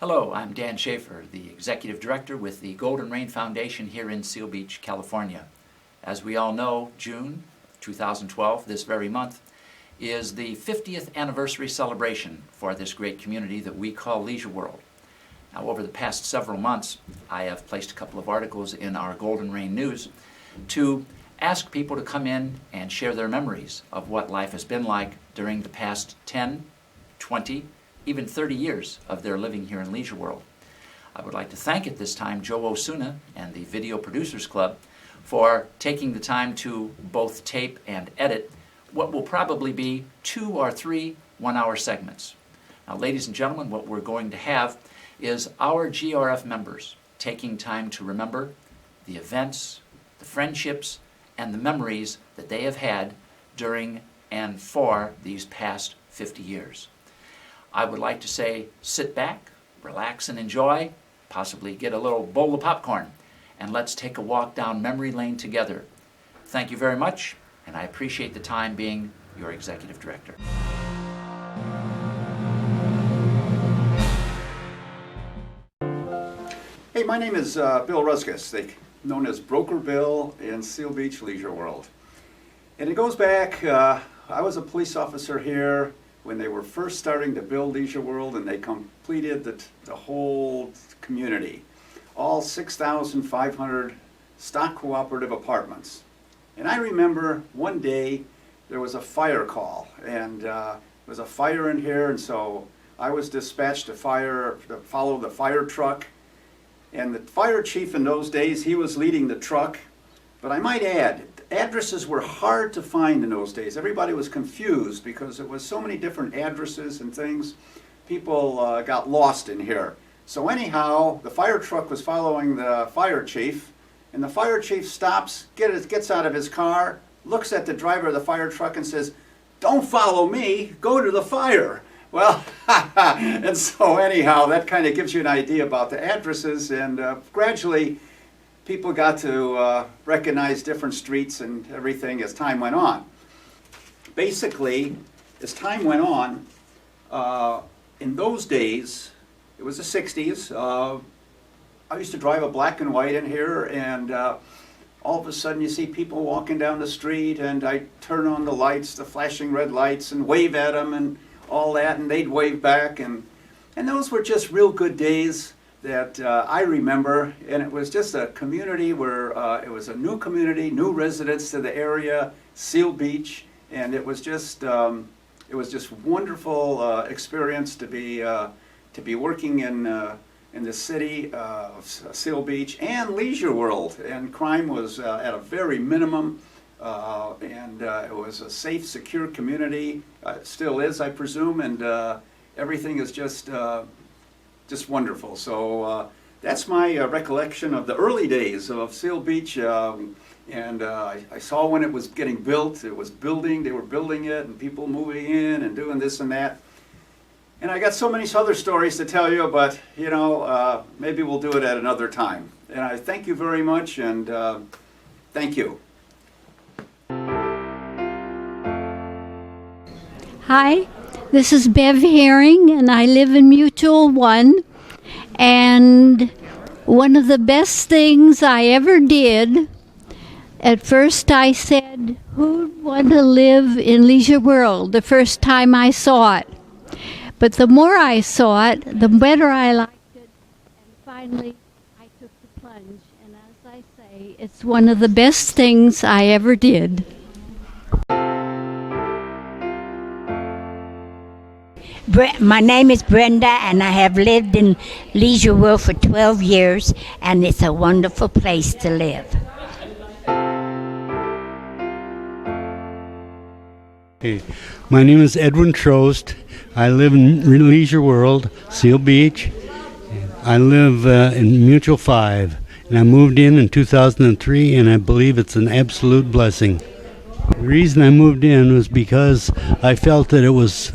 Hello, I'm Dan Schaefer, the Executive Director with the Golden Rain Foundation here in Seal Beach, California. As we all know, June 2012, this very month, is the 50th anniversary celebration for this great community that we call Leisure World. Now, over the past several months, I have placed a couple of articles in our Golden Rain News to ask people to come in and share their memories of what life has been like during the past 10, 20, even 30 years of their living here in Leisure World. I would like to thank at this time Joe Osuna and the Video Producers Club for taking the time to both tape and edit what will probably be 2 or 3 one-hour segments. Now, ladies and gentlemen, what we're going to have is our GRF members taking time to remember the events, the friendships, and the memories that they have had during and for these past 50 years. I would like to say, sit back, relax and enjoy, possibly get a little bowl of popcorn, and let's take a walk down memory lane together. Thank you very much, and I appreciate the time being your Executive Director. Hey, my name is Bill Ruskus, known as Broker Bill in Seal Beach Leisure World. And it goes back, I was a police officer here when they were first starting to build Leisure World, and they completed the whole community, all 6,500 stock cooperative apartments. And I remember one day there was a fire call, and there was a fire in here, and so I was dispatched to follow the fire truck. And the fire chief in those days, he was leading the truck. But I might add, addresses were hard to find in those days. Everybody was confused because there was so many different addresses and things. People got lost in here. So anyhow, the fire truck was following the fire chief, and the fire chief stops, gets out of his car, looks at the driver of the fire truck and says, "Don't follow me, go to the fire." Well, and so anyhow, that kind of gives you an idea about the addresses, and gradually people got to recognize different streets and everything as time went on. Basically, as time went on, in those days, it was the 60s, I used to drive a black and white in here, and all of a sudden you see people walking down the street, and I turn on the lights, the flashing red lights, and wave at them and all that, and they'd wave back, and those were just real good days that I remember. And it was just a community where it was a new community, new residents to the area, Seal Beach, and it was just wonderful experience to be working in the city of Seal Beach and Leisure World. And crime was at a very minimum, and it was a safe, secure community. It still is, I presume, and everything is just wonderful. So that's my recollection of the early days of Seal Beach, and I saw when it was getting built. It was building, they were building it, and people moving in and doing this and that. And I got so many other stories to tell you, but you know, maybe we'll do it at another time. And I thank you very much, and thank you. Hi, this is Bev Herring, and I live in Mutual 1. And one of the best things I ever did, at first I said, who'd want to live in Leisure World, the first time I saw it. But the more I saw it, the better I liked it, and finally I took the plunge. And as I say, it's one of the best things I ever did. My name is Brenda, and I have lived in Leisure World for 12 years, and it's a wonderful place to live. Hey, my name is Edwin Trost. I live in Leisure World, Seal Beach. I live in Mutual 5, and I moved in 2003, and I believe it's an absolute blessing. The reason I moved in was because I felt that it was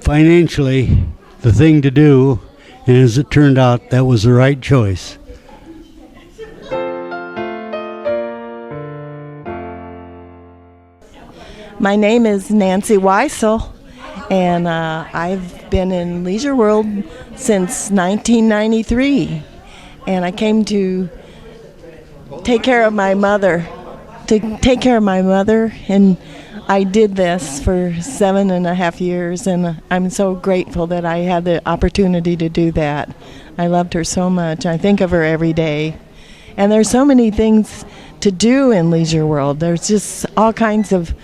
financially the thing to do, and as it turned out, that was the right choice. My name is Nancy Weissel, And I've been in Leisure World since 1993. And I came to take care of my mother. And I did this for 7.5 years, and I'm so grateful that I had the opportunity to do that. I loved her so much. I think of her every day. And there's so many things to do in Leisure World. There's just all kinds of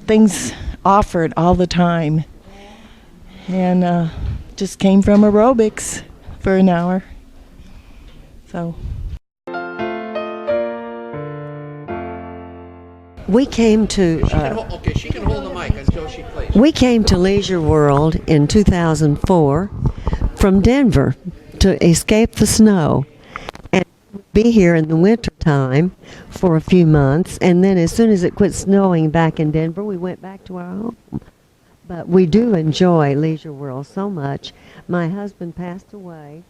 things offered all the time. And just came from aerobics for an hour. So we came to she can hold the mic until she plays. we came to Leisure World in 2004 from Denver to escape the snow and be here in the winter time for a few months, and then as soon as it quit snowing back in Denver, we went back to our home. But we do enjoy Leisure World so much. My husband passed away.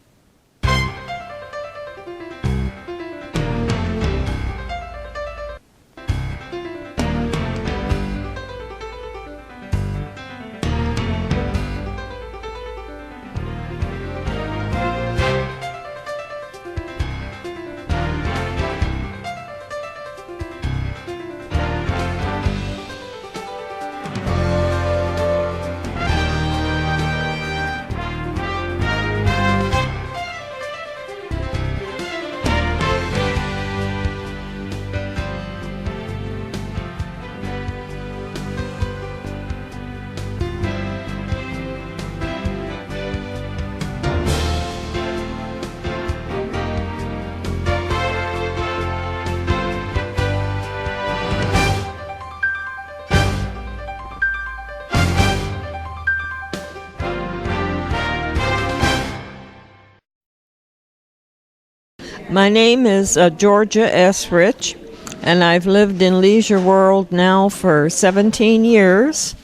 My name is Georgia S. Rich, and I've lived in Leisure World now for 17 years,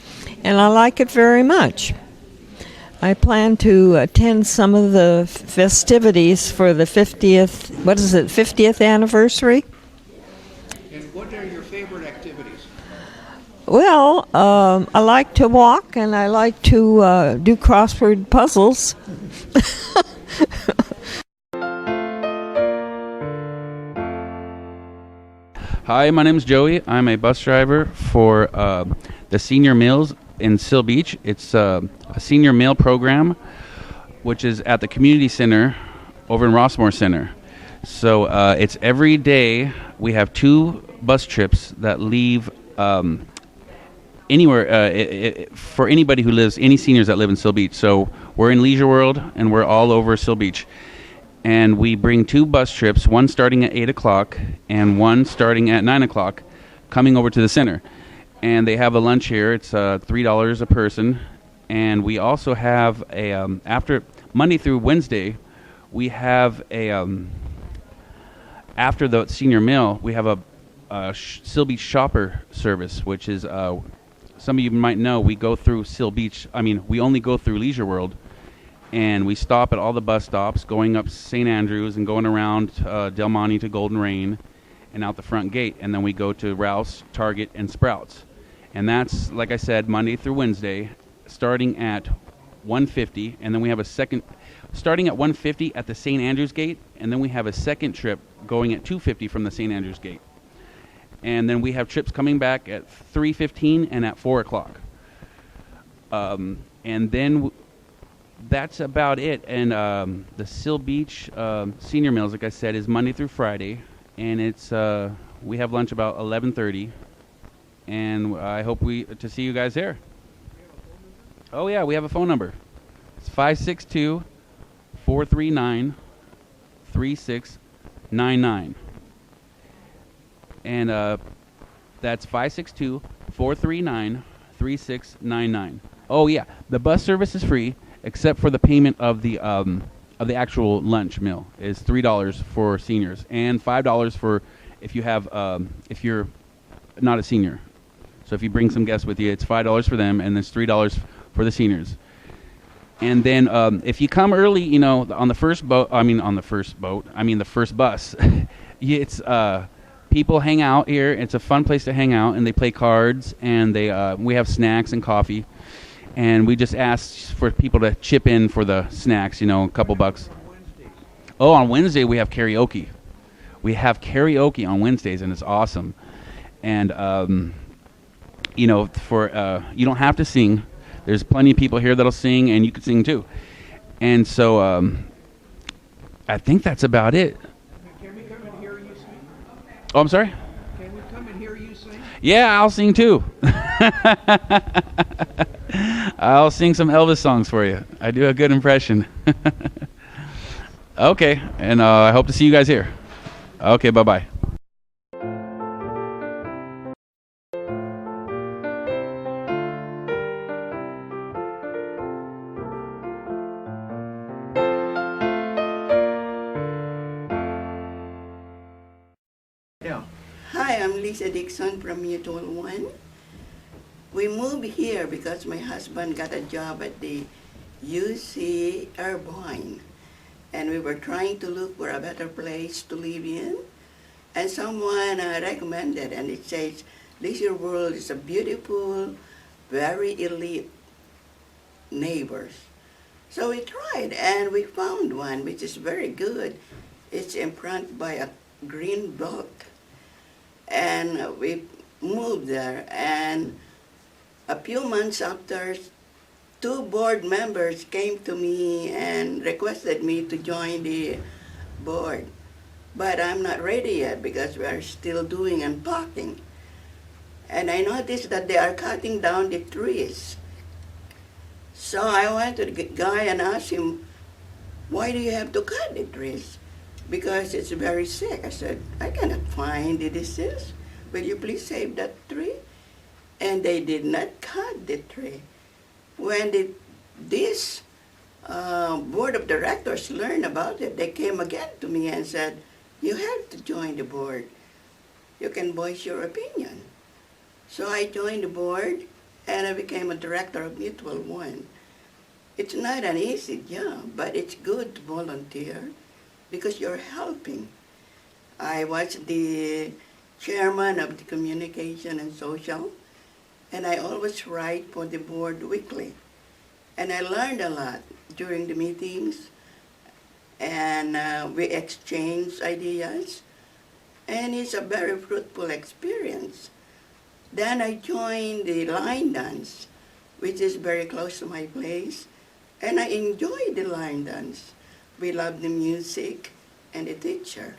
and I like it very much. I plan to attend some of the festivities for the 50th anniversary? And what are your favorite activities? Well, I like to walk, and I like to do crossword puzzles. Hi, my name is Joey. I'm a bus driver for the senior meals in Seal Beach. It's a senior meal program, which is at the community center over in Rossmore Center. So it's every day. We have 2 bus trips that leave anywhere for anybody who lives, any seniors that live in Seal Beach. So we're in Leisure World, and we're all over Seal Beach. And we bring 2 bus trips, one starting at 8 o'clock and one starting at 9 o'clock, coming over to the center. And they have a lunch here. It's $3 a person. And we also have after Monday through Wednesday, we have after the senior meal, we have a Seal Beach shopper service, which is, some of you might know, we go through Seal Beach. We only go through Leisure World. And we stop at all the bus stops, going up St. Andrews and going around Del Monte to Golden Rain and out the front gate. And then we go to Rouse, Target, and Sprouts. And that's, like I said, Monday through Wednesday, starting at 1:50. And then we have a second, starting at 1:50 at the St. Andrews gate. And then we have a second trip going at 2:50 from the St. Andrews gate. And then we have trips coming back at 3:15 and at 4 o'clock. And then that's about it. And the Seal Beach senior meals, like I said, is Monday through Friday, and it's we have lunch about 11:30, and I hope to see you guys there. Oh yeah, we have a phone number. It's 562-439-3699, and that's 562-439-3699. Oh yeah, the bus service is free, except for the payment of the actual lunch meal is $3 for seniors and $5 for if you have if you're not a senior. So if you bring some guests with you, it's $5 for them, and there's $3 for the seniors. And then if you come early, on the first bus, it's people hang out here. It's a fun place to hang out, and they play cards, and we have snacks and coffee. and we just ask for people to chip in for the snacks, a couple bucks. Oh, on Wednesday we have karaoke. We have karaoke on Wednesdays, and it's awesome. And for you don't have to sing. There's plenty of people here that'll sing, and you can sing too. And so I think that's about it. Can we come and hear you sing? Oh, I'm sorry? Can we come and hear you sing? Yeah, I'll sing too. I'll sing some Elvis songs for you. I do a good impression. Okay, and I hope to see you guys here. Okay, bye-bye. Hi, I'm Lisa Dixon from Mutual One. We moved here because my husband got a job at the UC Irvine, and we were trying to look for a better place to live in. And someone recommended, and it says, Leisure World is a beautiful, very elite neighbors. So we tried, and we found one which is very good. It's in front by a green belt. And we moved there, and a few months after, 2 board members came to me and requested me to join the board. But I'm not ready yet because we are still doing unpacking. And I noticed that they are cutting down the trees. So I went to the guy and asked him, why do you have to cut the trees? Because it's very sick. I said, I cannot find the disease. Will you please save that tree? And they did not cut the tree. When this board of directors learned about it, they came again to me and said, you have to join the board. You can voice your opinion. So I joined the board, and I became a director of Mutual One. It's not an easy job, but it's good to volunteer because you're helping. I was the chairman of the communication and social, and I always write for the board weekly. And I learned a lot during the meetings, and we exchanged ideas, and it's a very fruitful experience. Then I joined the line dance, which is very close to my place, and I enjoyed the line dance. We love the music and the teacher.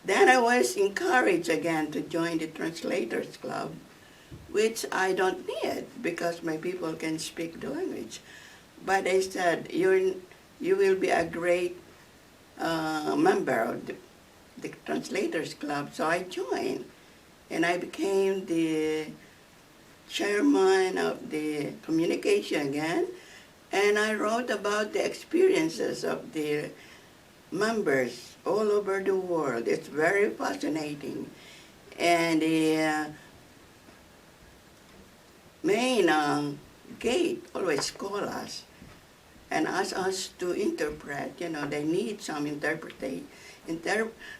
Then I was encouraged again to join the Translators Club, which I don't need because my people can speak the language. But they said, you will be a great member of the Translators Club. So I joined, and I became the chairman of the communication again, and I wrote about the experiences of the members all over the world. It's very fascinating. And the main gate always call us and ask us to interpret. They need some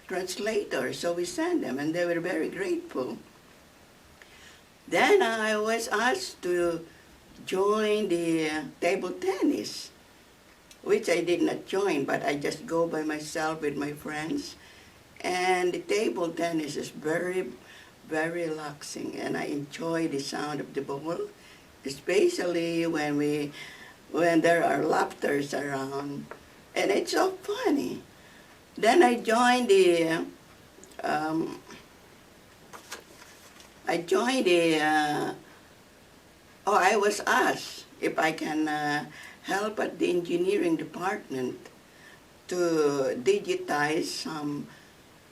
translators, so we send them, and they were very grateful. Then I was asked to join the table tennis, which I did not join, but I just go by myself with my friends. And the table tennis is very, very relaxing, and I enjoy the sound of the ball, especially when there are laughters around, and it's so funny. Then I joined I was asked if I can help at the engineering department to digitize some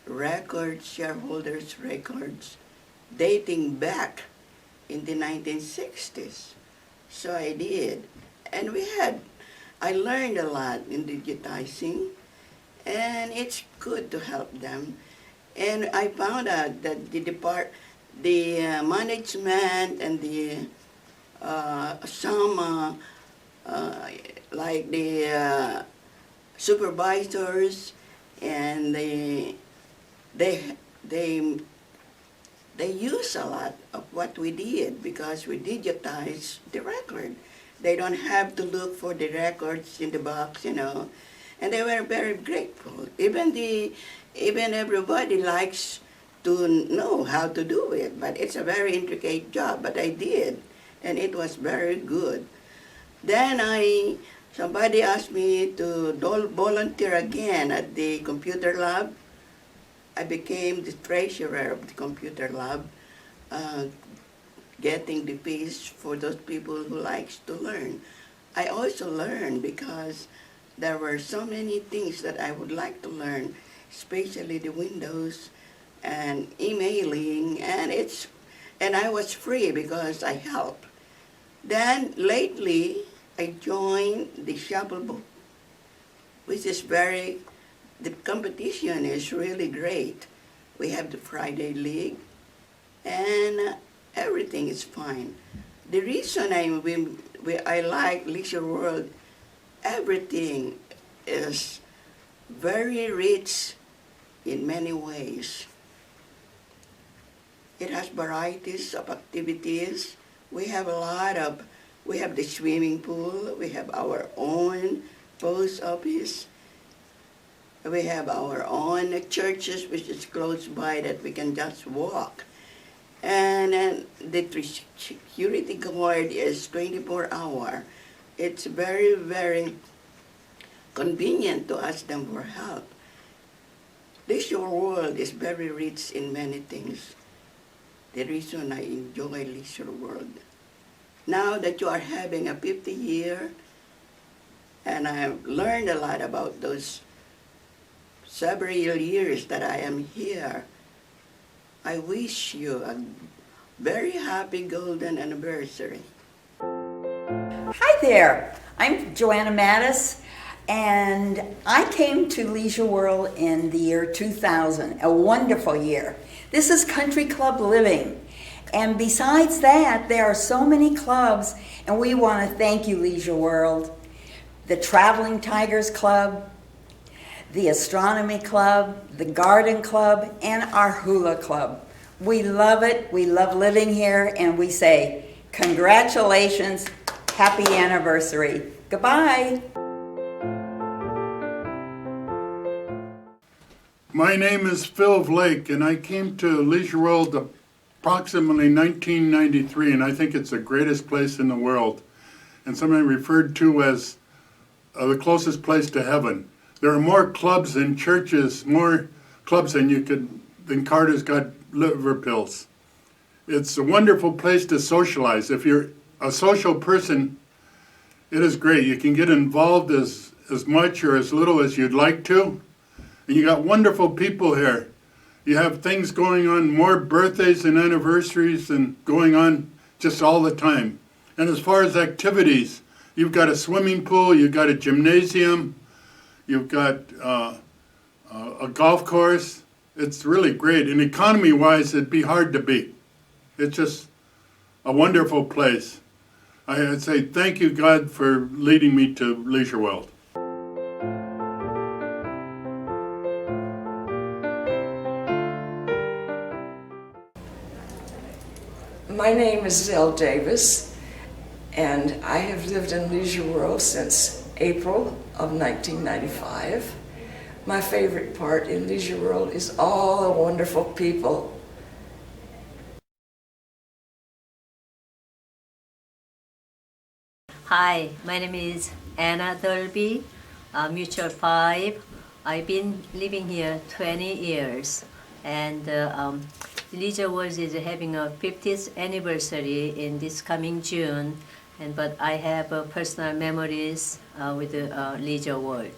records, shareholders' records, dating back in the 1960s. So I did. And I learned a lot in digitizing, and it's good to help them. And I found out that the management and the like the supervisors, and they they use a lot of what we did because we digitized the record. They don't have to look for the records in the box, you know. And they were very grateful. Even everybody likes to know how to do it, but it's a very intricate job, but I did, and it was very good. Then somebody asked me to volunteer again at the computer lab. I became the treasurer of the computer lab, getting the fees for those people who likes to learn. I also learned because there were so many things that I would like to learn, especially the Windows and emailing, and I was free because I helped. Then lately, I joined the Shuffle Book, which is the competition is really great. We have the Friday League, and everything is fine. The reason I like Leisure World, everything is very rich in many ways. It has varieties of activities. We have the swimming pool, we have our own post office, we have our own churches which is close by that we can just walk. And then the security guard is 24-hour. It's very, very convenient to ask them for help. Leisure World is very rich in many things. The reason I enjoy Leisure World. Now that you are having a 50 year, and I have learned a lot about those several years that I am here, I wish you a very happy golden anniversary. Hi there, I'm Joanna Mattis, and I came to Leisure World in the year 2000, a wonderful year. This is country club living. And besides that, there are so many clubs, and we want to thank you, Leisure World. The Traveling Tigers Club, the Astronomy Club, the Garden Club, and our Hula Club. We love it, we love living here, and we say, congratulations, happy anniversary. Goodbye. My name is Phil Blake, and I came to Leisure World approximately 1993, and I think it's the greatest place in the world, and sometimes referred to as the closest place to heaven. There are more clubs and churches, more clubs than Carter's got liver pills. It's a wonderful place to socialize. If you're a social person, it is great. You can get involved as much or as little as you'd like to. And you got wonderful people here. You have things going on, more birthdays and anniversaries and going on just all the time. And as far as activities, you've got a swimming pool, you've got a gymnasium, you've got a golf course. It's really great. And economy-wise, it'd be hard to beat. It's just a wonderful place. I'd say thank you, God, for leading me to Leisure World. My name is Zell Davis, and I have lived in Leisure World since April of 1995. My favorite part in Leisure World is all the wonderful people. Hi, my name is Anna Dolby, Mutual 5. I've been living here 20 years, and Leisure World is having a 50th anniversary in this coming June, but I have personal memories with Leisure World.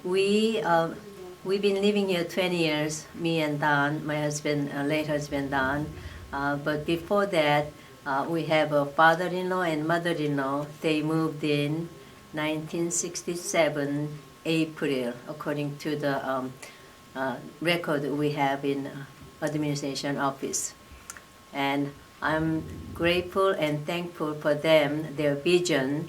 We've been living here 20 years, me and Don, my husband, late husband Don. But before that, we have a father-in-law and mother-in-law. They moved in 1967, April, according to the record we have in administration office. And I'm grateful and thankful for them, their vision,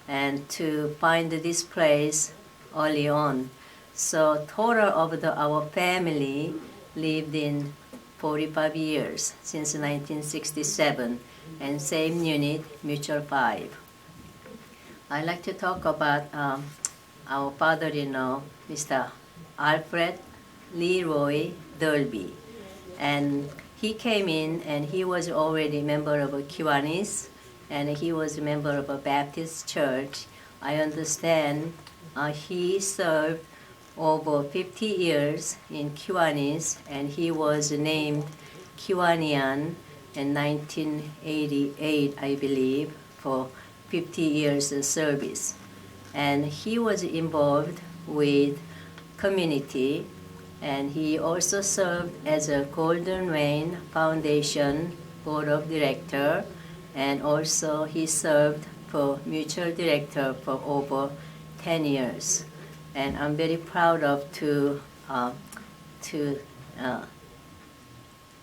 and to find this place early on. So total of our family lived in 45 years, since 1967, and same unit, Mutual 5. I'd like to talk about our father-in-law, Mr. Alfred Leroy Dolby. And he came in and he was already a member of a Kiwanis, and he was a member of a Baptist church. I understand he served over 50 years in Kiwanis, and he was named Kiwanian in 1988, I believe, for 50 years of service. And he was involved with community, and he also served as a Golden Rain Foundation Board of Director, and also he served for Mutual Director for over 10 years. And I'm very proud of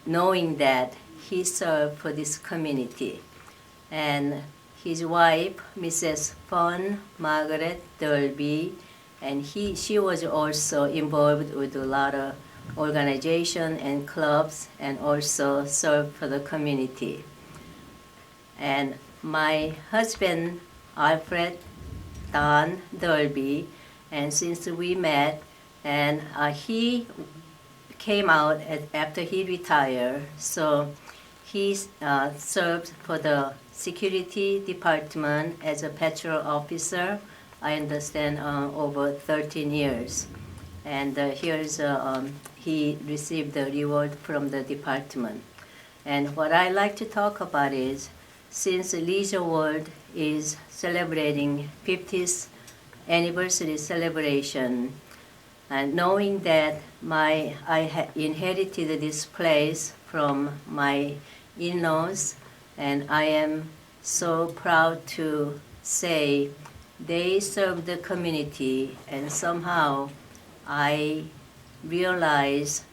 knowing that he served for this community. And his wife, Mrs. Fawn Margaret Dolby, and she was also involved with a lot of organization and clubs, and also served for the community. And my husband, Alfred Don Dolby, and since we met, and he came out after he retired, so he served for the security department as a patrol officer, I understand, over 13 years. And here's he received the reward from the department. And what I like to talk about is, since Leisure World is celebrating 50th anniversary celebration, and knowing that I inherited this place from my in-laws, and I am so proud to say they serve the community, and somehow I realized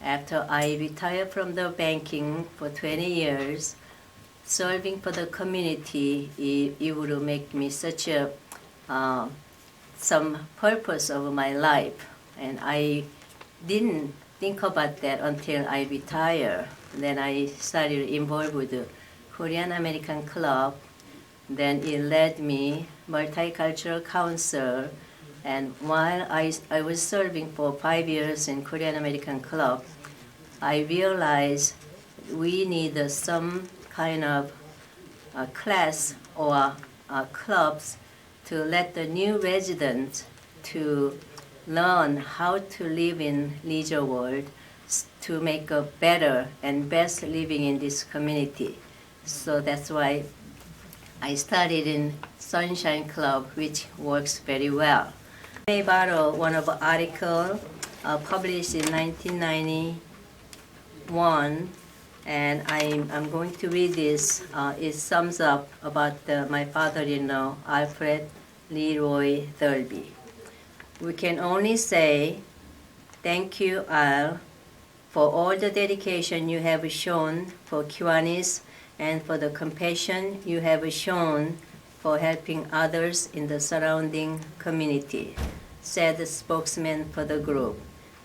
after I retired from the banking for 20 years, serving for the community, it would make me such a some purpose of my life. And I didn't think about that until I retired. Then I started involved with the Korean American Club. Then it led me Multicultural Council. And while I was serving for 5 years in Korean American Club, I realized we need some kind of class or clubs to let the new residents to learn how to live in Leisure World, to make a better and best living in this community. So that's why I started in Sunshine Club, which works very well. I borrow one of the article published in 1991, and I'm going to read this. It sums up about my father-in-law, Alfred Leroy Dolby. We can only say, thank you, Al, for all the dedication you have shown for Kiwanis and for the compassion you have shown for helping others in the surrounding community, said the spokesman for the group.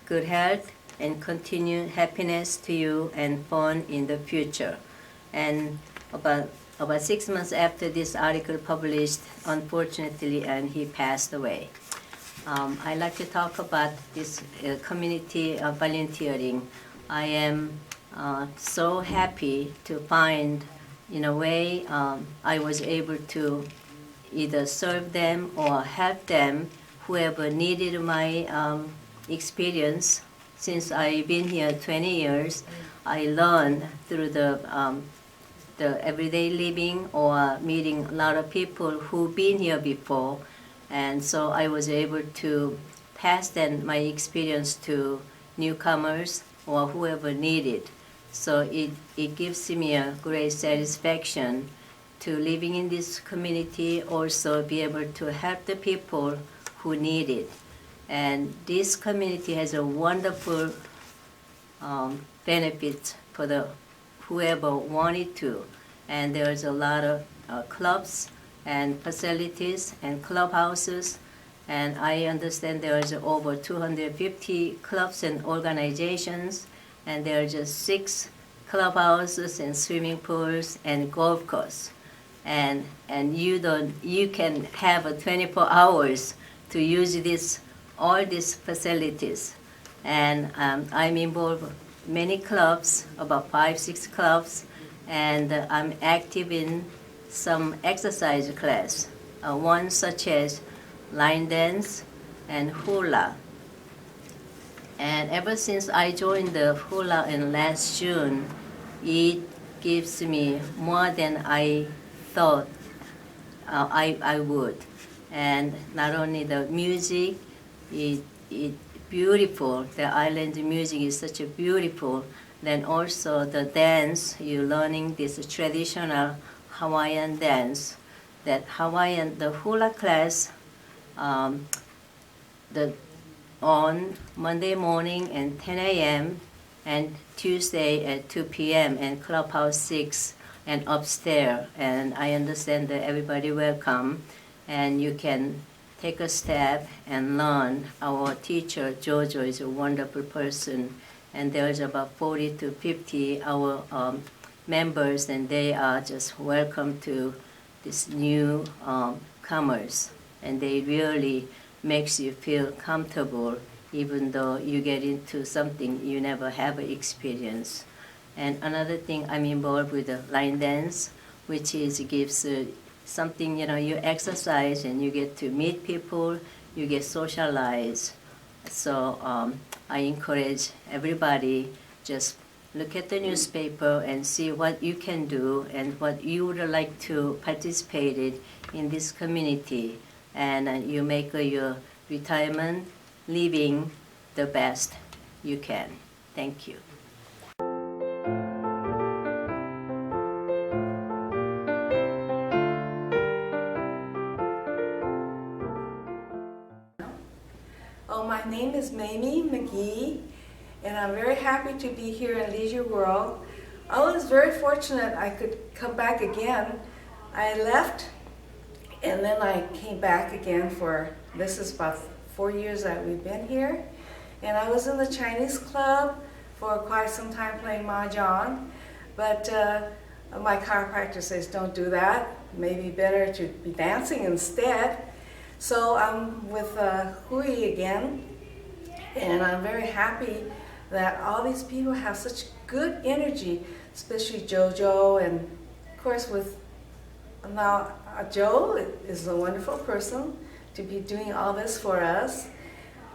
Good health and continued happiness to you and fun in the future. And about 6 months after this article published, unfortunately, and he passed away. I'd like to talk about this community volunteering. I am so happy to find, in a way, I was able to either serve them or help them, whoever needed my experience. Since I've been here 20 years, I learned through the everyday living or meeting a lot of people who've been here before. And so I was able to pass then my experience to newcomers or whoever needed. So it gives me a great satisfaction to living in this community, also be able to help the people who need it. And this community has a wonderful benefit for the whoever wanted to. And there's a lot of clubs and facilities and clubhouses. And I understand there is over 250 clubs and organizations. and there are just 6 clubhouses and swimming pools and golf course. And you can have 24 hours to use all these facilities. And I'm involved in many clubs, about 5-6 clubs, and I'm active in some exercise class, one such as line dance and hula. And ever since I joined the hula in last June, it gives me more than I thought I would. And not only the music, it beautiful. The island music is such a beautiful. Then also the dance, you're learning this traditional Hawaiian dance. The hula class, on Monday morning at 10 a.m. and Tuesday at 2 p.m. and Clubhouse 6 and upstairs. And I understand that everybody welcome, and you can take a step and learn. Our teacher, Jojo, is a wonderful person, and there's about 40 to 50 our members, and they are just welcome to this new comers, and they really makes you feel comfortable even though you get into something you never have experience. And another thing, I'm involved with the line dance, which gives something, you exercise and you get to meet people, you get socialized. So I encourage everybody, just look at the newspaper and see what you can do and what you would like to participate in this community. And you make your retirement living the best you can. Thank you. Oh, my name is Mamie McGee, and I'm very happy to be here in Leisure World. I was very fortunate I could come back again. I left, and then I came back again this is about 4 years that we've been here. And I was in the Chinese club for quite some time playing mahjong, but my chiropractor says don't do that. Maybe better to be dancing instead. So I'm with Hui again, and I'm very happy that all these people have such good energy, especially JoJo, and of course with now Joe is a wonderful person to be doing all this for us.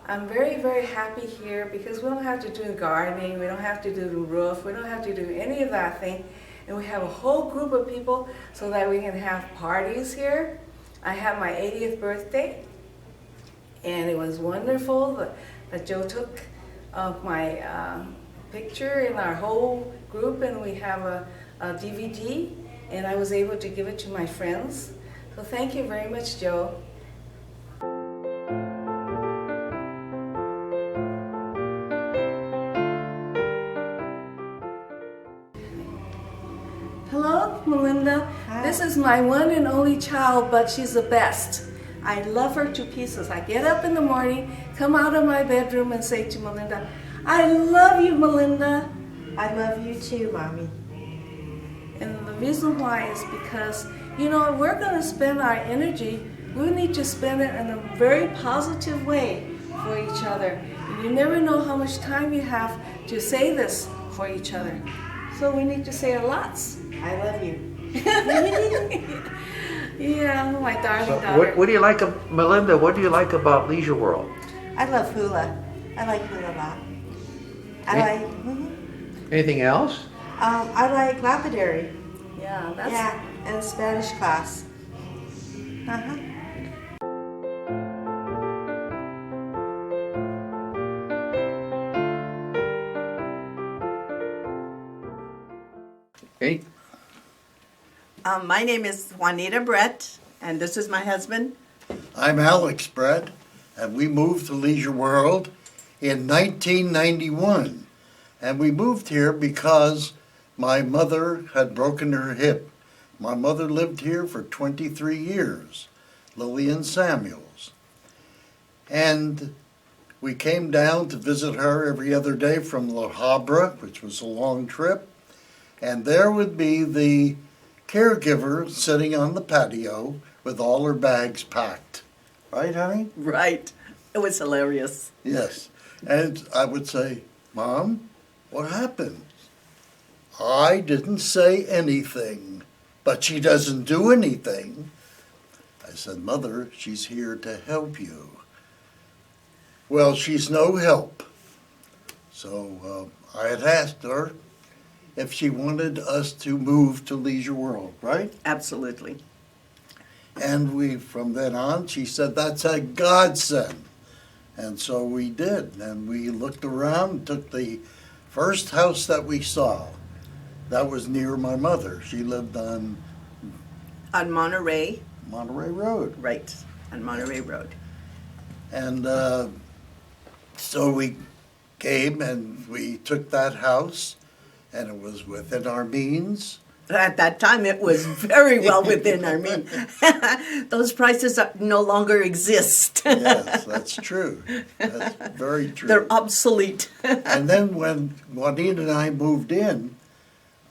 I'm very, very happy here because we don't have to do gardening, we don't have to do the roof, we don't have to do any of that thing, and we have a whole group of people so that we can have parties here. I had my 80th birthday, and it was wonderful that Joe took my picture in our whole group, and we have a DVD, and I was able to give it to my friends. So thank you very much, Joe. Hello, Melinda. Hi. This is my one and only child, but she's the best. I love her to pieces. I get up in the morning, come out of my bedroom and say to Melinda, I love you, Melinda. I love you too, Mommy. And the reason why is because, we're going to spend our energy, we need to spend it in a very positive way for each other. And you never know how much time you have to say this for each other. So we need to say it lots. I love you. Yeah, my darling So daughter. what do you like, Melinda, what do you like about Leisure World? I love hula. I like hula a lot. Anything else? I like lapidary. Yeah, that's... Yeah, and Spanish class. Uh-huh. Hey. My name is Juanita Brett, and this is my husband. I'm Alex Brett, and we moved to Leisure World in 1991. And we moved here because my mother had broken her hip. My mother lived here for 23 years, Lillian Samuels. And We came down to visit her every other day from La Habra, which was a long trip, and there would be the caregiver sitting on the patio with all her bags packed. Right, honey? Right. It was hilarious. Yes. And I would say, Mom, what happened? I didn't say anything, but she doesn't do anything. I said, Mother, she's here to help you. Well, she's no help. So I had asked her if she wanted us to move to Leisure World, right? Absolutely. And from then on, she said, that's a godsend. And so we did. And we looked around, took the first house that we saw. That was near my mother. She lived on Monterey. Monterey Road. Right, on Monterey Road. And so we came and we took that house, and it was within our means. At that time, it was very well within our means. Those prices no longer exist. Yes, that's true. That's very true. They're obsolete. And then when Juanita and I moved in,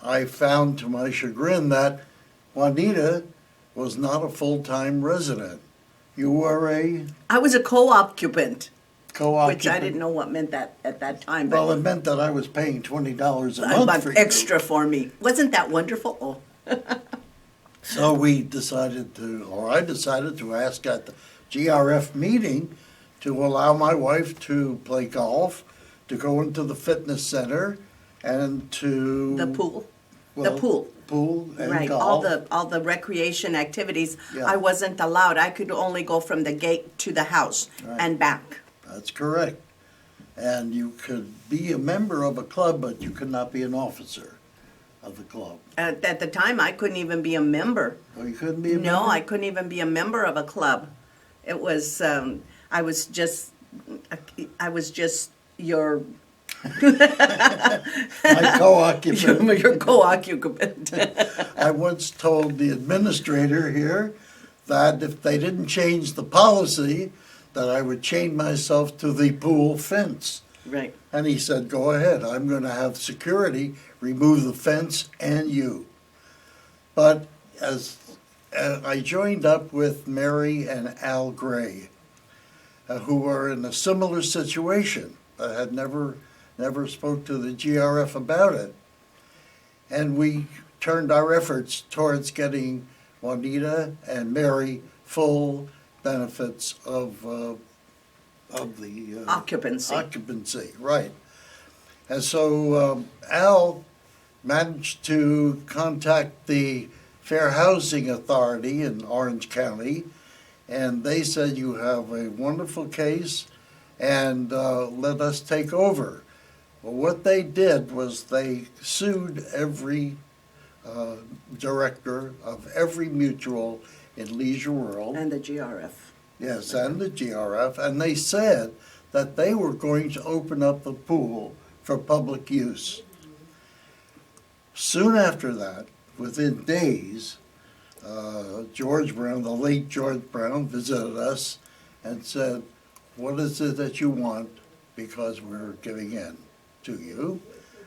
I found to my chagrin that Juanita was not a full-time resident. You were I was a co-occupant. Co-occupant. Which I didn't know what meant that at that time. But Well, it meant that I was paying $20 a month for you. extra for me. Wasn't that wonderful? Oh. So I decided to ask at the GRF meeting to allow my wife to play golf, to go into the fitness center, and to The pool. well, The pool. pool and Right, golf. all the recreation activities. Yeah. I wasn't allowed. I could only go from the gate to the house Right. and back. That's correct. And you could be a member of a club, but you could not be an officer of the club. At the time, I couldn't even be a member. Oh, you couldn't be a member? No, I couldn't even be a member of a club. It was, I was just your My co-occupant. your co-occupant. I once told the administrator here that if they didn't change the policy, that I would chain myself to the pool fence. Right. And he said, go ahead, I'm going to have security remove the fence and you. But as I joined up with Mary and Al Gray, who were in a similar situation. I had never spoke to the GRF about it. And we turned our efforts towards getting Juanita and Mary full benefits of the occupancy, right. And so Al managed to contact the Fair Housing Authority in Orange County, and they said, you have a wonderful case, and let us take over. Well, what they did was they sued every director of every mutual in Leisure World. And the GRF. Yes, and the GRF, and they said that they were going to open up the pool for public use. Soon after that, within days, George Brown, the late George Brown, visited us and said, what is it that you want? Because we're giving in to you,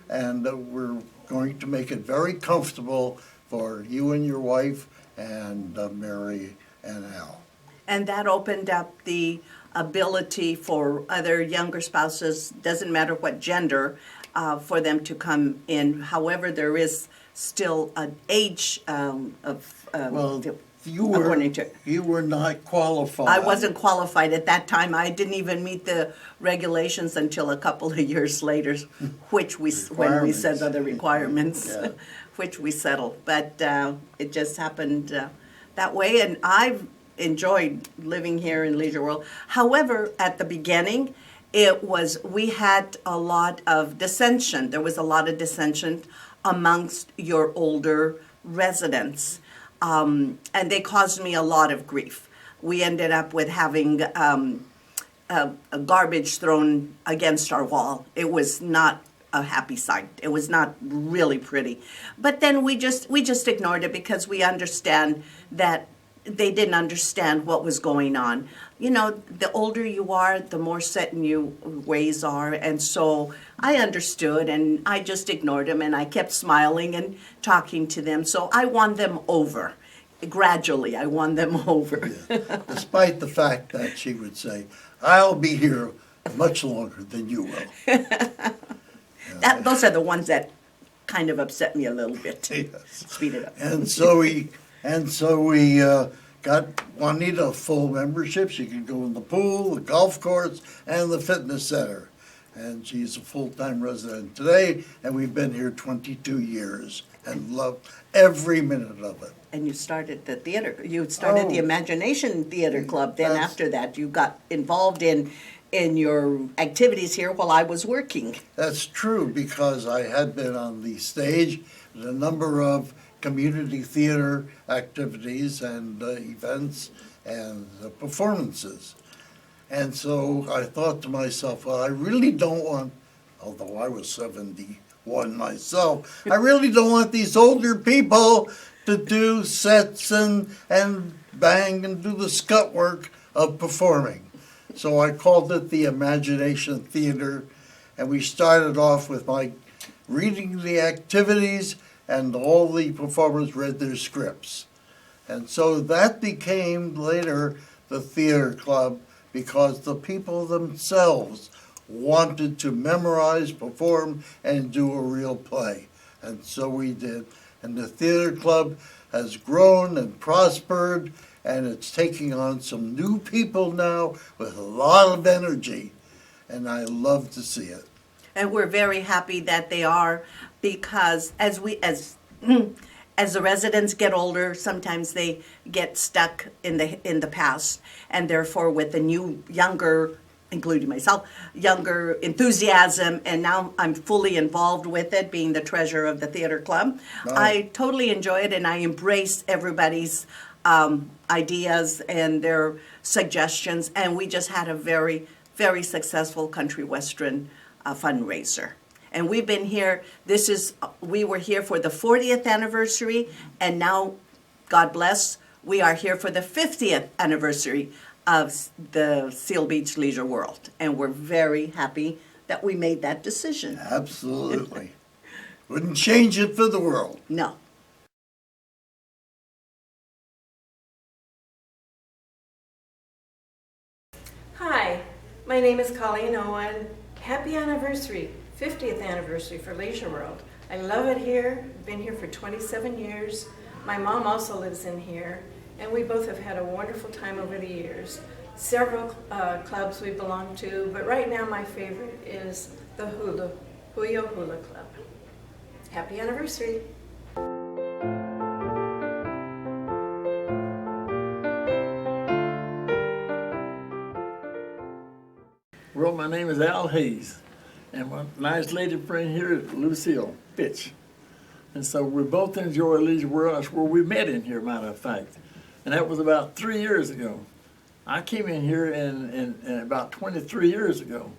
and we're going to make it very comfortable for you and your wife and Mary and Al. And that opened up the ability for other younger spouses, doesn't matter what gender, for them to come in. However, there is still an age Well, you were not qualified. I wasn't qualified at that time. I didn't even meet the regulations until a couple of years later, which when we set other requirements, Yeah. which we settled. But it just happened that way, and I've enjoyed living here in Leisure World. However, at the beginning, we had a lot of dissension. There was a lot of dissension amongst your older residents. And they caused me a lot of grief. We ended up with having a garbage thrown against our wall. It was not a happy sight. It was not really pretty. But then we just ignored it because we understand that they didn't understand what was going on. you know, the older you are, the more set in your ways are. And so I understood, and I just ignored them, and I kept smiling and talking to them. So I won them over. Gradually, I won them over. Despite the fact that she would say, I'll be here much longer than you will. Those are the ones that kind of upset me a little bit. Yes. Speed it up. And so we got Juanita a full membership. She can go in the pool, the golf course, and the fitness center. And she's a full-time resident today, and we've been here 22 years and love every minute of it. And you started the theater. You started the Imagination Theater Club. Then after that, you got involved in your activities here while I was working. That's true, because I had been on the stage at a number of community theater activities and events and performances. And so I thought to myself, well, I really don't want, although I was 71 myself, I really don't want these older people to do sets and bang and do the scut work of performing. So I called it the Imagination Theater, and we started off with my reading the activities, and all the performers read their scripts. And so that became later the theater club, because the people themselves wanted to memorize, perform, and do a real play. And so we did. And the theater club has grown and prospered, and it's taking on some new people now with a lot of energy, and I love to see it. And we're very happy that they are, because as the residents get older, sometimes they get stuck in the past, and therefore with the new, younger, including myself, younger enthusiasm, and now I'm fully involved with it, being the treasurer of the theater club. Right. I totally enjoy it, and I embrace everybody's ideas and their suggestions, and we just had a very, very successful country western fundraiser. And we've been here, we were here for the 40th anniversary, and now, God bless, we are here for the 50th anniversary of the Seal Beach Leisure World. And we're very happy that we made that decision. Absolutely. Wouldn't change it for the world. No. Hi, my name is Colleen Owen. Happy anniversary, 50th anniversary for Leisure World. I love it here. I've been here for 27 years. My mom also lives in here, and we both have had a wonderful time over the years. Several clubs we belong to, but right now my favorite is the Huyo Hula Club. Happy anniversary. Well, my name is Al Hayes, and my nice lady friend here is Lucille Fitch. And so we both enjoy Leisure World. That's where we met in here, matter of fact. And that was about 3 years ago. I came in here in about 23 years ago.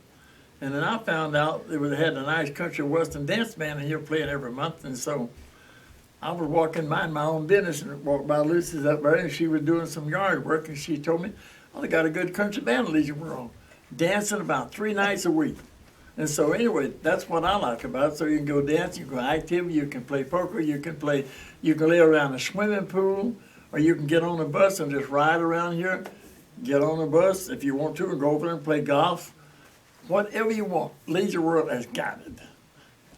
And then I found out they had a nice country western dance band in here playing every month. And so I was walking, minding my own business, and walked by Lucy's up there, and she was doing some yard work, and she told me, oh, they got a good country band in Leisure World, dancing about 3 nights a week. And so anyway, that's what I like about it. So you can go dance, you can go active, you can play poker, you can lay around a swimming pool, or you can get on a bus and just ride around here. Get on a bus if you want to, and go over there and play golf. Whatever you want, Leisure World has got it.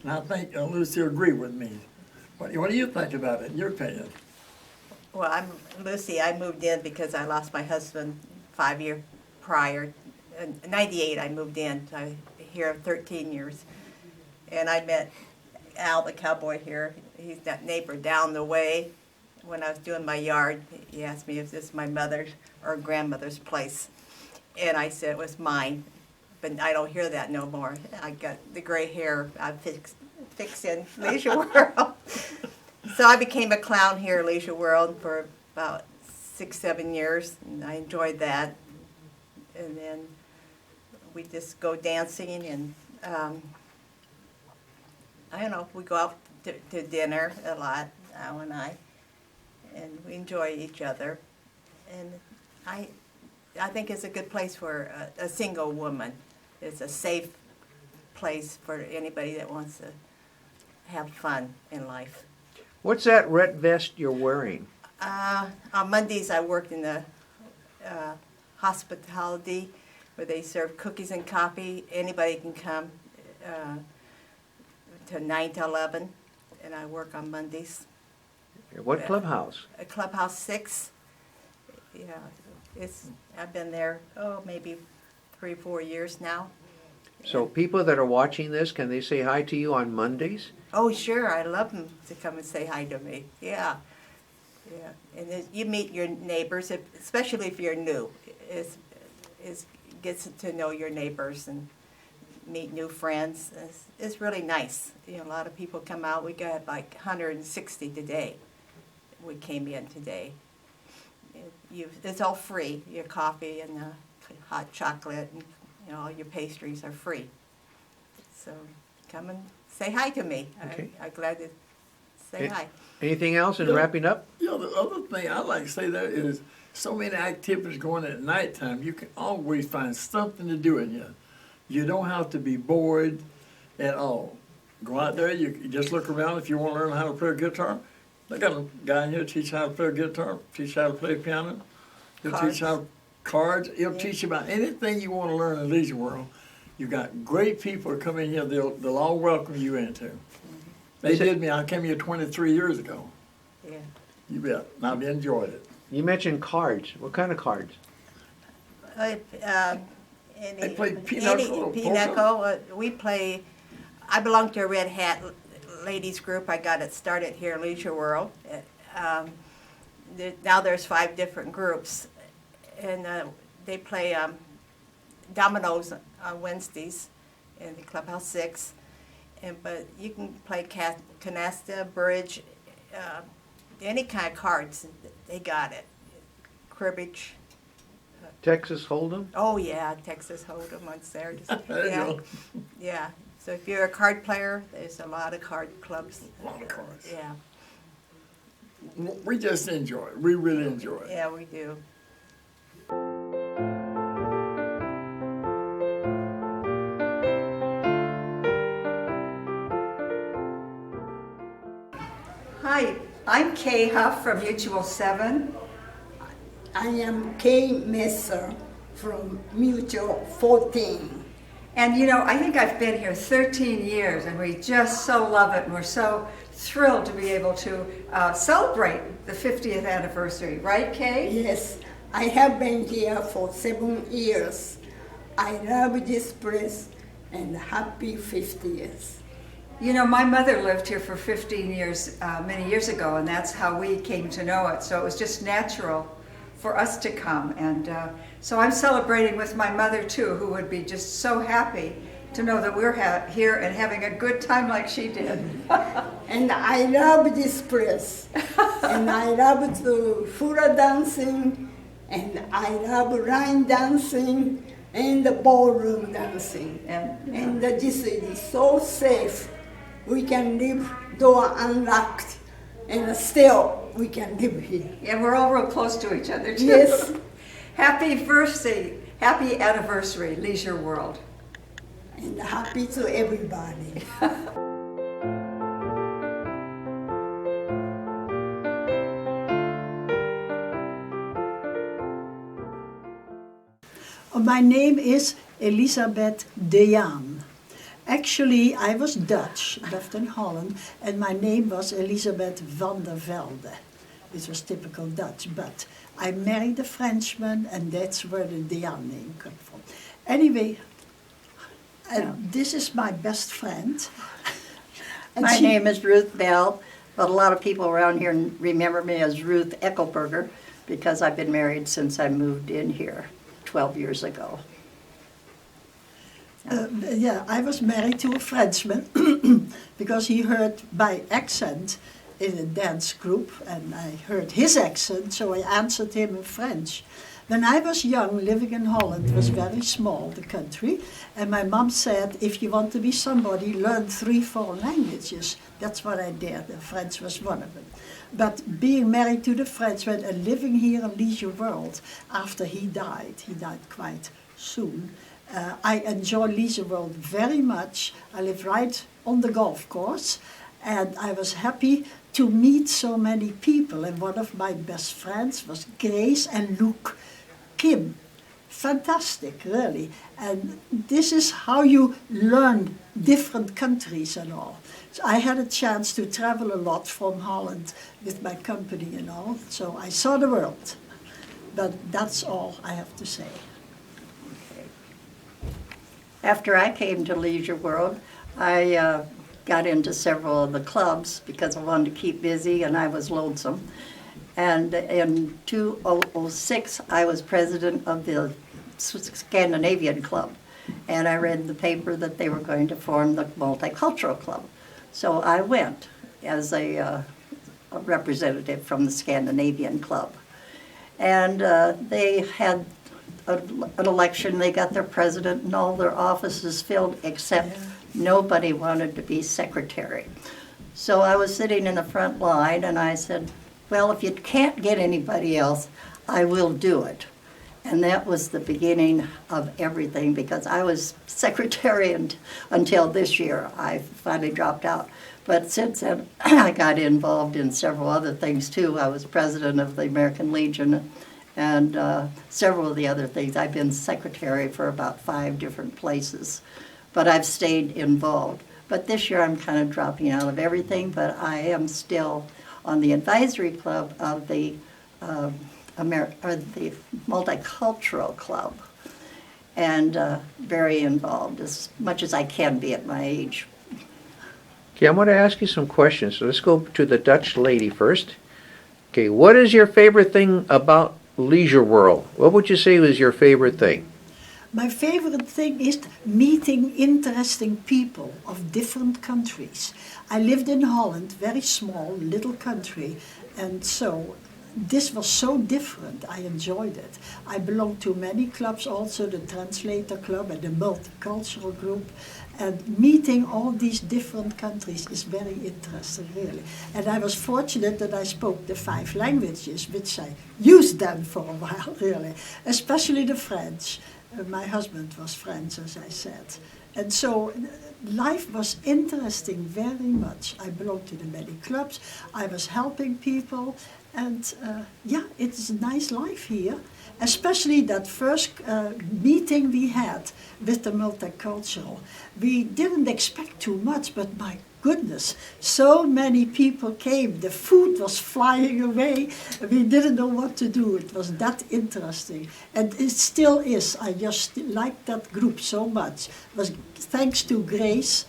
And I think Lucy will agree with me. What do you think about it, in your opinion? Well, I'm Lucy. I moved in because I lost my husband 5 years prior. In 98, I moved in. I here 13 years. And I met Al, the cowboy here. He's that neighbor down the way. When I was doing my yard, he asked me if this is my mother's or grandmother's place. And I said it was mine. But I don't hear that no more. I got the gray hair I fixed in Leisure World. So I became a clown here at Leisure World for about 6, 7 years, and I enjoyed that. And then we just go dancing, and I don't know, we go out to dinner a lot, Al and I, and we enjoy each other. And I think it's a good place for a single woman. It's a safe place for anybody that wants to have fun in life. What's that red vest you're wearing? On Mondays, I work in the hospitality where they serve cookies and coffee. Anybody can come to 9 to 11, and I work on Mondays. What clubhouse? Clubhouse 6. Yeah, I've been there, maybe 3-4 years now. So people that are watching this, can they say hi to you on Mondays? Oh, sure. I love them to come and say hi to me. Yeah. Yeah. And you meet your neighbors, especially if you're new. It gets to know your neighbors and meet new friends. It's really nice. A lot of people come out. We got like 160 today. We came in today. It's all free. Your coffee and hot chocolate and all your pastries are free. So come and say hi to me. Okay. I'm glad to say hi. Anything else in wrapping up? The other thing I like to say there is so many activities going at nighttime. You can always find something to do in here. You don't have to be bored at all. Go out there, you just look around. If you want to learn how to play a guitar, they got a guy in here to teach how to play a guitar, teach how to play piano. He'll teach how cards. He'll teach you about anything you want to learn in Leisure World. You got great people that come in here. They'll all welcome you into. They did me. I came here 23 years ago. Yeah. You bet. And I've enjoyed it. You mentioned cards. What kind of cards? They play pinochle. Pinochle. We play. I belong to a Red Hat ladies group. I got it started here at Leisure World. Now there's 5 different groups, and they play dominoes on Wednesdays in the Clubhouse 6. But you can play canasta, bridge, any kind of cards. They got it. Cribbage. Texas Hold'em? Oh yeah, Texas Hold'em on Saturdays. There you go. Yeah. So if you're a card player, there's a lot of card clubs. A lot of cards. Yeah. We just enjoy it. We really enjoy it. Yeah, we do. Hi, I'm Kay Huff from Mutual 7. I am Kay Messer from Mutual 14. And I think I've been here 13 years, and we just so love it, and we're so thrilled to be able to celebrate the 50th anniversary, right, Kay? Yes, I have been here for 7 years. I love this place and happy 50 years. My mother lived here for 15 years, many years ago, and that's how we came to know it. So it was just natural for us to come. And so I'm celebrating with my mother, too, who would be just so happy to know that we're here and having a good time like she did. And I love this place. And I love the hula dancing, and I love line dancing, and the ballroom dancing. And this is so safe. We can leave door unlocked, and still we can live here. Yeah, we're all real close to each other, too. Yes. Happy anniversary, Leisure World. And happy to everybody. My name is Elisabeth de Jaan. Actually, I was Dutch, lived in Holland, and my name was Elisabeth van der Velde. It was typical Dutch, but I married a Frenchman, and that's where the de Jaan name comes from. Anyway, this is my best friend. My name is Ruth Bell, but a lot of people around here remember me as Ruth Eckelberger because I've been married since I moved in here 12 years ago. I was married to a Frenchman because he heard my accent in a dance group, and I heard his accent, so I answered him in French. When I was young, living in Holland, it was very small, the country, and my mom said, if you want to be somebody, learn 3-4 languages. That's what I did, and French was one of them. But being married to the Frenchman and living here in Leisure World after he died quite soon. I enjoy Leisure World very much. I live right on the golf course, and I was happy to meet so many people. And one of my best friends was Grace and Luke Kim. Fantastic, really. And this is how you learn different countries and all. So I had a chance to travel a lot from Holland with my company and all, so I saw the world. But that's all I have to say. After I came to Leisure World, I got into several of the clubs because I wanted to keep busy and I was lonesome. And in 2006, I was president of the Scandinavian Club. And I read in the paper that they were going to form the Multicultural Club. So I went as a representative from the Scandinavian Club. And they had an election, they got their president and all their offices filled, except nobody wanted to be secretary. So I was sitting in the front line and I said, well, if you can't get anybody else, I will do it. And that was the beginning of everything, because I was secretary until this year. I finally dropped out. But since then, I got involved in several other things too. I was president of the American Legion and several of the other things. I've been secretary for about 5 different places, but I've stayed involved. But this year I'm kind of dropping out of everything, but I am still on the advisory club of the the Multicultural Club, and very involved as much as I can be at my age. Okay, I'm going to ask you some questions. So let's go to the Dutch lady first. Okay, what is your favorite thing about Leisure World? What would you say was your favorite thing? My favorite thing is meeting interesting people of different countries. I lived in Holland, very small, little country, and so this was so different. I enjoyed it. I belong to many clubs, also the Translator Club and the Multicultural Group, and meeting all these different countries is very interesting, really. And I was fortunate that I spoke the 5 languages, which I used them for a while, really, especially the French. My husband was French, as I said. And so life was interesting very much. I belonged to the many clubs. I was helping people. And yeah, it's a nice life here. Especially that first meeting we had with the multicultural. We didn't expect too much, but my goodness, so many people came. The food was flying away. We didn't know what to do. It was that interesting. And it still is. I just like that group so much. It was thanks to Grace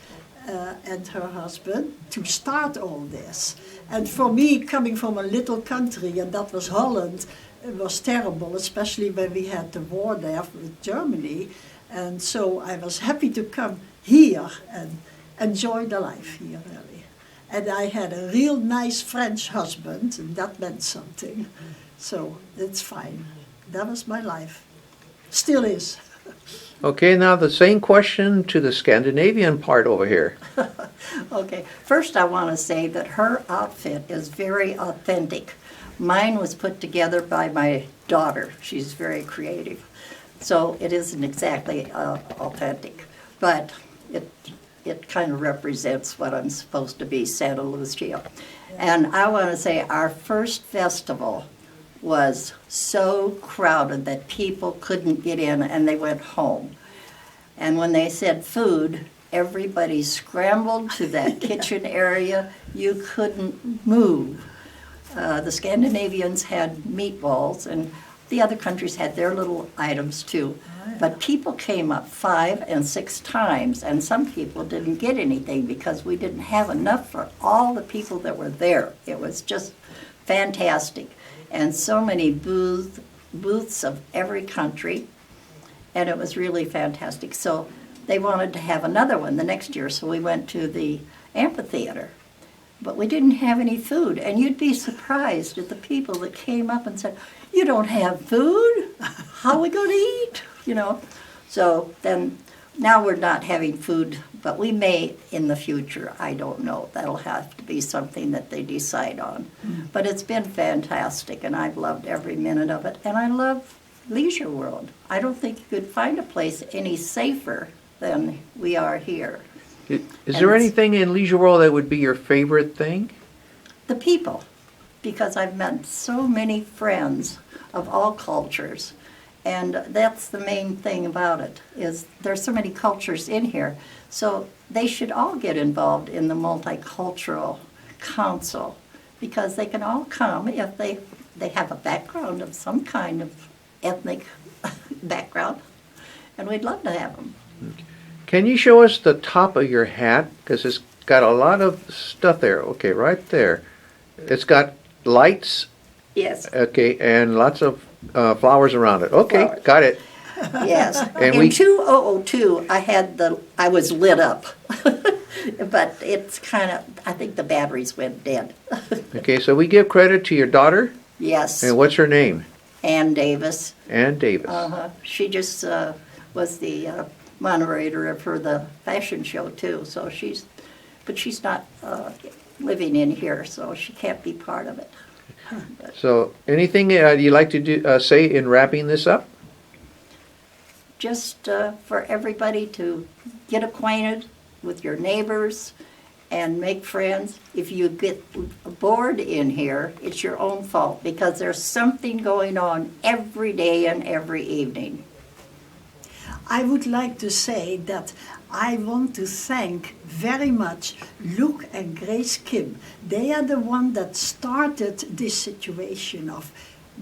and her husband to start all this. And for me, coming from a little country, and that was Holland, it was terrible, especially when we had the war there with Germany. And so I was happy to come here and enjoy the life here, really. And I had a real nice French husband, and that meant something. So it's fine. That was my life. Still is. Okay, now the same question to the Scandinavian part over here. Okay, first I want to say that her outfit is very authentic. Mine was put together by my daughter. She's very creative. So it isn't exactly authentic, but it kind of represents what I'm supposed to be, Santa Lucia. And I want to say our first festival was so crowded that people couldn't get in and they went home. And when they said food, everybody scrambled to that kitchen area. You couldn't move. The Scandinavians had meatballs, and the other countries had their little items too. But people came up 5 and 6 times, and some people didn't get anything because we didn't have enough for all the people that were there. It was just fantastic. And so many booths of every country, and it was really fantastic. So they wanted to have another one the next year, so we went to the amphitheater. But we didn't have any food, and you'd be surprised at the people that came up and said, "You don't have food? How are we going to eat?" You know. So then now we're not having food, but we may in the future. I don't know. That'll have to be something that they decide on. But it's been fantastic, and I've loved every minute of it. And I love Leisure World. I don't think you could find a place any safer than we are here. Is there anything in Leisure World that would be your favorite thing? The people, because I've met so many friends of all cultures. And that's the main thing about it, is there's so many cultures in here. So they should all get involved in the Multicultural Council, because they can all come if they have a background of some kind of ethnic background, and we'd love to have them. Can you show us the top of your hat? Because it's got a lot of stuff there. Okay, right there. It's got lights. Yes. Okay, and lots of flowers around it. Okay, Flowers. got it. Yes. And in we- 2002, I was lit up, but it's kind of, I think the batteries went dead. Okay, so we give credit to your daughter. Yes. And what's her name? Ann Davis. Ann Davis. She just was the moderator for the fashion show too. So she's not living in here, so she can't be part of it. So, anything you'd like to say in wrapping this up? Just for everybody to get acquainted with your neighbors and make friends. If you get bored in here, it's your own fault, because there's something going on every day and every evening. I would like to say that I want to thank very much Luke and Grace Kim. They are the one that started this situation of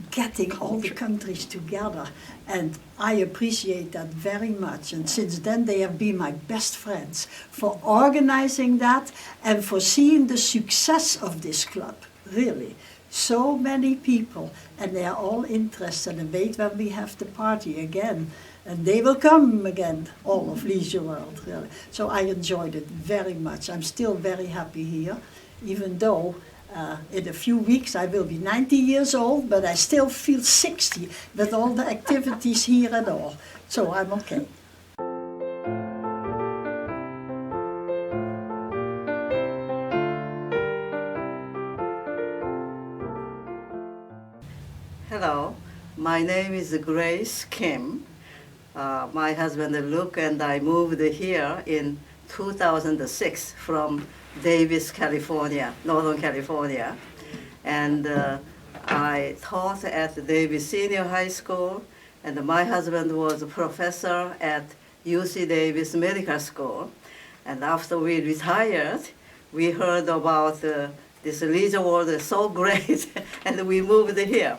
getting all the countries together, and I appreciate that very much. And since then they have been my best friends for organizing that and for seeing the success of this club, really. So many people, and they are all interested and wait when we have the party again. And they will come again, all of Leisure World, really. So I enjoyed it very much. I'm still very happy here, even though in a few weeks I will be 90 years old, but I still feel 60 with all the activities here and all. So I'm okay. Hello, my name is Grace Kim. My husband Luke and I moved here in 2006 from Davis, California, Northern California. And I taught at Davis Senior High School, and my husband was a professor at UC Davis Medical School. And after we retired, we heard about this Leisure World is so great, and we moved here.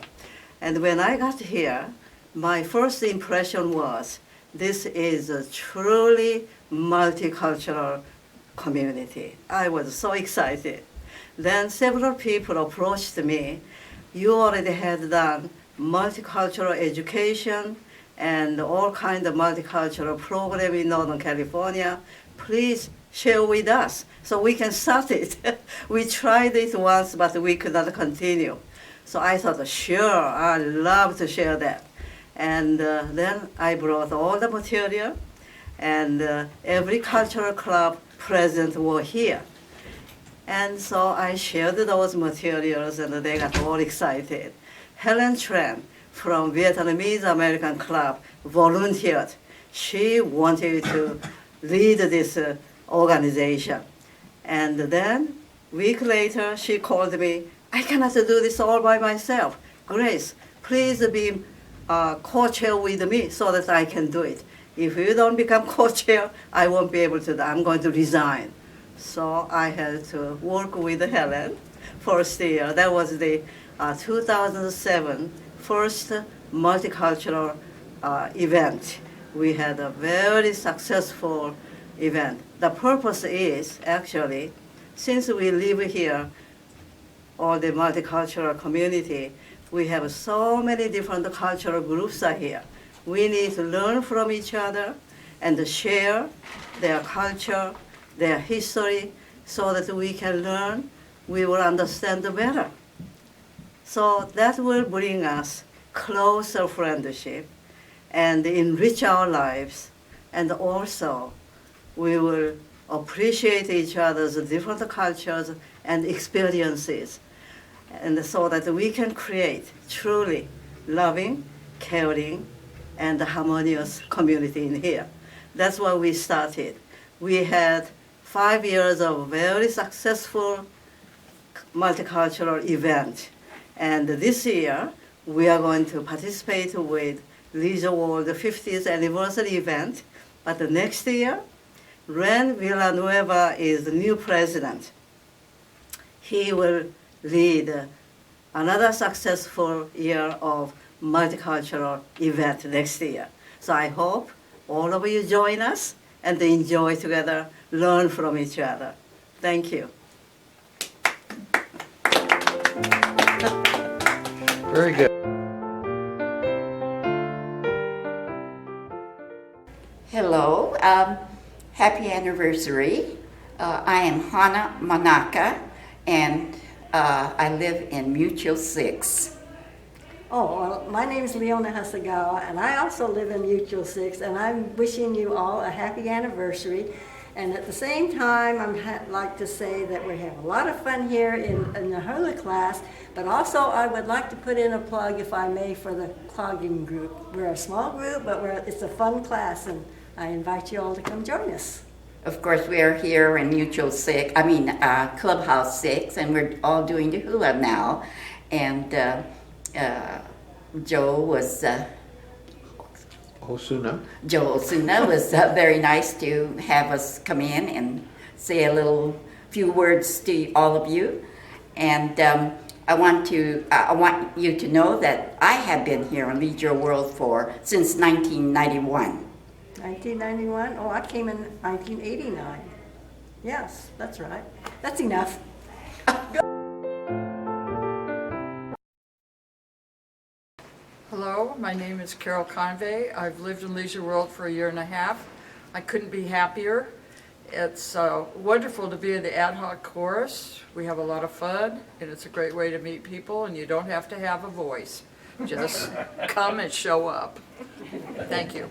And when I got here, my first impression was this is a truly multicultural community. I was so excited. Then several people approached me. You already had done multicultural education and all kinds of multicultural program in Northern California. Please share with us so we can start it. We tried it once, but we could not continue. So I thought, sure, I'd love to share that. And then I brought all the material, and every cultural club present were here. And so I shared those materials, and they got all excited. Helen Tran from Vietnamese American Club volunteered. She wanted to lead this organization. And then a week later, she called me, I cannot do this all by myself. Grace, please be co-chair with me so that I can do it. If you don't become co-chair, I won't be able to. I'm going to resign. So I had to work with Helen first year. That was the 2007 first multicultural event. We had a very successful event. The purpose is actually, since we live here, all the multicultural community, we have so many different cultural groups are here. We need to learn from each other and share their culture, their history, so that we can learn, we will understand better. So that will bring us closer friendship and enrich our lives and also we will appreciate each other's different cultures and experiences, and so that we can create truly loving, caring, and harmonious community in here. That's why we started. We had 5 years of very successful multicultural event, and this year we are going to participate with Leisure World 50th anniversary event. But the next year, Ren Villanueva is the new president. He will lead another successful year of multicultural event next year. So I hope all of you join us and enjoy together, learn from each other. Thank you. Very good. Hello, happy anniversary. I am Hana Manaka, and I live in Mutual 6. Oh, well, my name is Leona Hasagawa, and I also live in Mutual 6, and I'm wishing you all a happy anniversary. And at the same time, I'd like to say that we have a lot of fun here in the hula class, but also I would like to put in a plug, if I may, for the clogging group. We're a small group, but it's a fun class, and I invite you all to come join us. Of course, we are here in Mutual 6, Clubhouse 6, and we're all doing the hula now. And Joe was... Osuna. Joe Osuna was very nice to have us come in and say a few words to all of you. And I want you to know that I have been here in Leisure World since 1991. 1991? Oh, I came in 1989. Yes, that's right. That's enough. Hello, my name is Carol Convey. I've lived in Leisure World for 1.5 years. I couldn't be happier. It's wonderful to be in the ad hoc chorus. We have a lot of fun, and it's a great way to meet people, and you don't have to have a voice. Just come and show up. Thank you.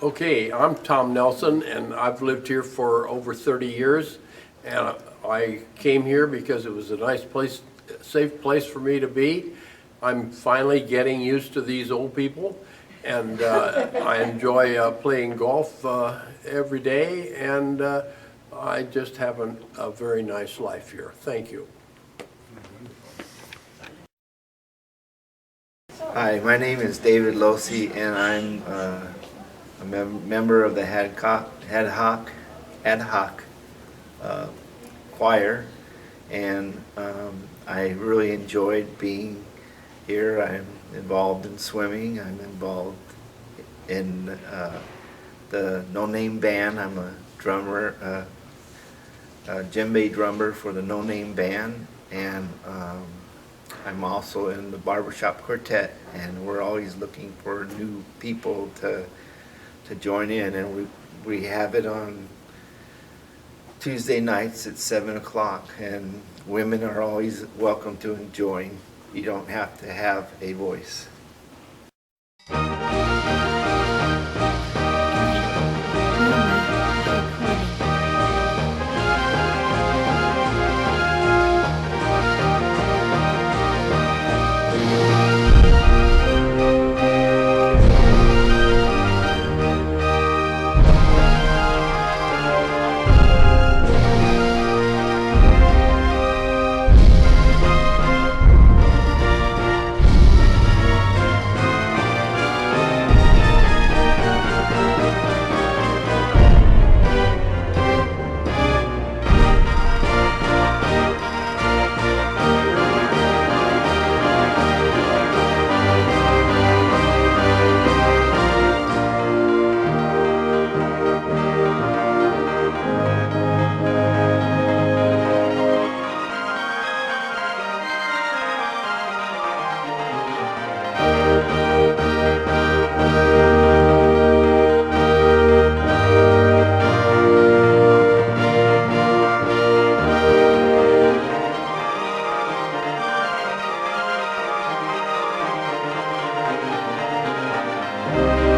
Okay, I'm Tom Nelson, and I've lived here for over 30 years. And I came here because it was a nice place, safe place for me to be. I'm finally getting used to these old people, and I enjoy playing golf every day, and I just have a very nice life here. Thank you. Hi, my name is David Losi, and I'm a member of the ad hoc choir, and I really enjoyed being here. I'm involved in swimming. I'm involved in the No Name Band. I'm a drummer, a djembe drummer for the No Name Band, and I'm also in the barbershop quartet, and we're always looking for new people to join in, and we have it on Tuesday nights at 7 o'clock, and women are always welcome to join. You don't have to have a voice. Bye.